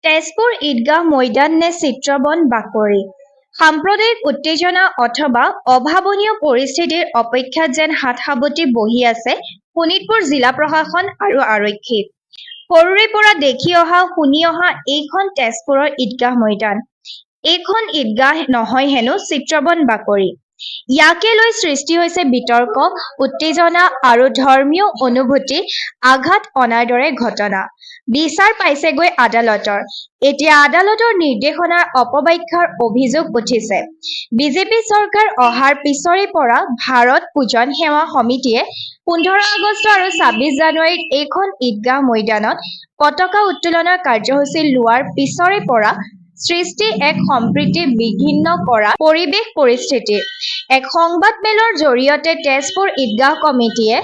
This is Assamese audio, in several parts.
তেজপুৰ ঈদগাহ ময়দান নে চিত্ৰবন বাকৰি? সাম্প্ৰদায়িক উত্তেজনা অথবা অভাৱনীয় পৰিস্থিতিৰ অপেক্ষাত যেন হাত-সাৱটি বহি আছে শোণিতপুৰ জিলা প্ৰশাসন আৰু আৰক্ষী। সৰুৰে পৰা দেখি অহা শুনি অহা এইখন তেজপুৰৰ ঈদগাহ ময়দান। এইখন ঈদগাহ নহয় হেনো চিত্ৰবন বাকৰি। ইয়াকে লৈ সৃষ্টি হৈছে বিতৰ্ক, উত্তেজনা আৰু ধৰ্মীয় অনুভূতি আঘাত অনাৰ দৰে ঘটনা। বিচাৰ পাইছেগৈ আদালতৰ। এতিয়া আদালতৰ নিৰ্দেশনাৰ অপব্যাখ্যাৰ অভিযোগ উঠিছে। বিজেপি চৰকাৰ অহাৰ পিছৰে পৰা ভাৰত পূজন সেৱা সমিতিয়ে 15 আগষ্ট আৰু 26 জানুৱাৰীত এইখন ঈদগাহ ময়দানত পতাকা উত্তোলনৰ কাৰ্যসূচী লোৱাৰ পিছৰে পৰা সৃষ্টি এক সম্প্ৰীতি বিঘ্নিত কৰা পৰিৱেশ পৰিস্থিতি। এক সংবাদমেলৰ জৰিয়তে তেজপুৰ ঈদগাহ কমিটিয়ে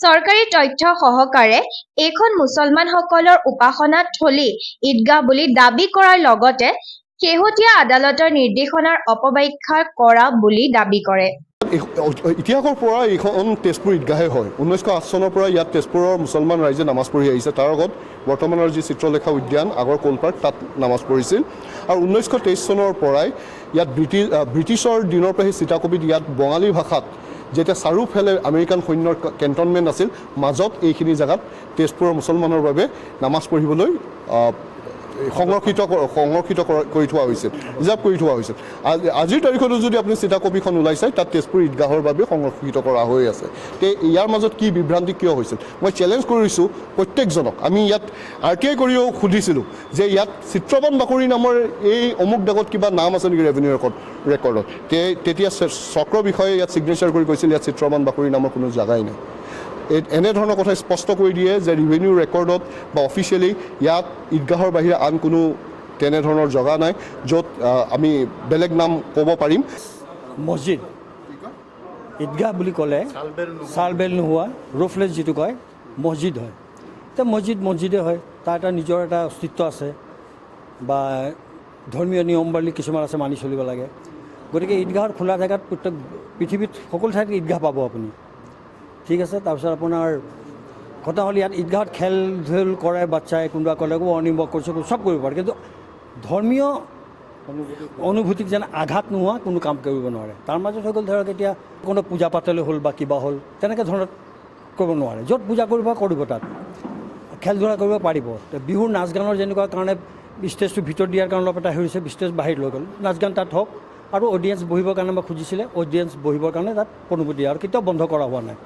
চৰকাৰী তথ্য সহকাৰে এইখন মুছলমানসকলৰ উপাসনা থলী ঈদগাহ বুলি দাবী কৰাৰ লগতে শেহতীয়া আদালতৰ নিৰ্দেশনাৰ অপব্যাখ্যা কৰা বুলি দাবী কৰে। ইতিহাসৰ পৰা এইখন তেজপুৰ ঈদগাহে হয়। 1908 চনৰ পৰা ইয়াত তেজপুৰৰ মুছলমান ৰাইজে নামাজ পঢ়ি আহিছে। তাৰ আগত বৰ্তমানৰ যি চিত্ৰলেখা উদ্যান আগৰ কলপাৰ্ক তাত নামাজ পঢ়িছিল। আৰু 1923 চনৰ পৰাই ইয়াত ব্ৰিটিছৰ দিনৰ পৰা সেই চিতাকবিত ইয়াত বঙালী ভাষাত যেতিয়া চাৰিওফালে আমেৰিকান সৈন্যৰ কেণ্টনমেণ্ট আছিল, মাজত এইখিনি জেগাত তেজপুৰৰ মুছলমানৰ বাবে নামাজ পঢ়িবলৈ সংৰক্ষিত কৰি থোৱা হৈছিল, ৰিজাৰ্ভ কৰি থোৱা হৈছিল। আজিৰ তাৰিখতো যদি আপুনি চিতাকবিখন ওলাই চায়, তাত তেজপুৰ ঈদগাহৰ বাবে সংৰক্ষিত কৰা হৈ আছে। তে ইয়াৰ মাজত কি বিভ্ৰান্তি কিয় হৈছিল? মই চেলেঞ্জ কৰিছোঁ প্ৰত্যেকজনক। আমি ইয়াত RTI কৰিও সুধিছিলোঁ যে ইয়াত চিত্ৰবন বাকৰি নামৰ এই অমুক দাগত কিবা নাম আছে নেকি ৰেভিনিউ ৰেকৰ্ডত? তেতিয়া চক্ৰ বিষয়ে ইয়াত ছিগনেচাৰ কৰি কৈছিল ইয়াত চিত্ৰবন বাকৰি নামৰ কোনো জেগাই নাই। এনেধৰণৰ কথা স্পষ্ট কৰি দিয়ে যে ৰিভিনিউ ৰেকৰ্ডত বা অফিচিয়েলি ইয়াত ঈদগাহৰ বাহিৰে আন কোনো তেনেধৰণৰ জেগা নাই য'ত আমি বেলেগ নাম ক'ব পাৰিম। মছজিদ ঈদগাহ বুলি ক'লে চালবেল নোহোৱা ৰুফলেছ যিটো কয় মছজিদ হয়। এতিয়া মছজিদে হয়, তাৰ এটা নিজৰ এটা অস্তিত্ব আছে বা ধৰ্মীয় নিয়মাৱলী কিছুমান আছে, মানি চলিব লাগে। গতিকে ঈদগাহৰ খোলা জেগাত প্ৰত্যেক পৃথিৱীত সকলো ঠাইত ঈদগাহ পাব আপুনি, ঠিক আছে। তাৰপিছত আপোনাৰ কথা হ'ল ইয়াত ঈদগাহত খেল ধেল কৰে বাচ্চাই, কোনোবা ক'লে মৰ্ণিং ৱাক কৰিছে, চব কৰিব পাৰে, কিন্তু ধৰ্মীয় অনুভূতিক যেন আঘাত নোহোৱা কোনো কাম কৰিব নোৱাৰে। তাৰ মাজত হৈ গ'ল ধৰক এতিয়া কোনো পূজা পাতলে হ'ল বা কিবা হ'ল, তেনেকৈ ধৰণত কৰিব নোৱাৰে। য'ত পূজা কৰিব তাত খেল ধূলা কৰিব পাৰিব। বিহুৰ নাচ গানৰ যেনেকুৱা কাৰণে ষ্টেজটো ভিতৰত দিয়াৰ কাৰণে অলপ এটা হৈছে, ষ্টেজ বাহিৰত লৈ গ'ল, নাচ গান তাত হওক। আৰু অডিয়েঞ্চ বহিবৰ কাৰণে মই খুজিছিলে, অডিয়েঞ্চ বহিবৰ কাৰণে তাত অনুমতি দিয়ে আৰু কেতিয়াও বন্ধ কৰা হোৱা নাই।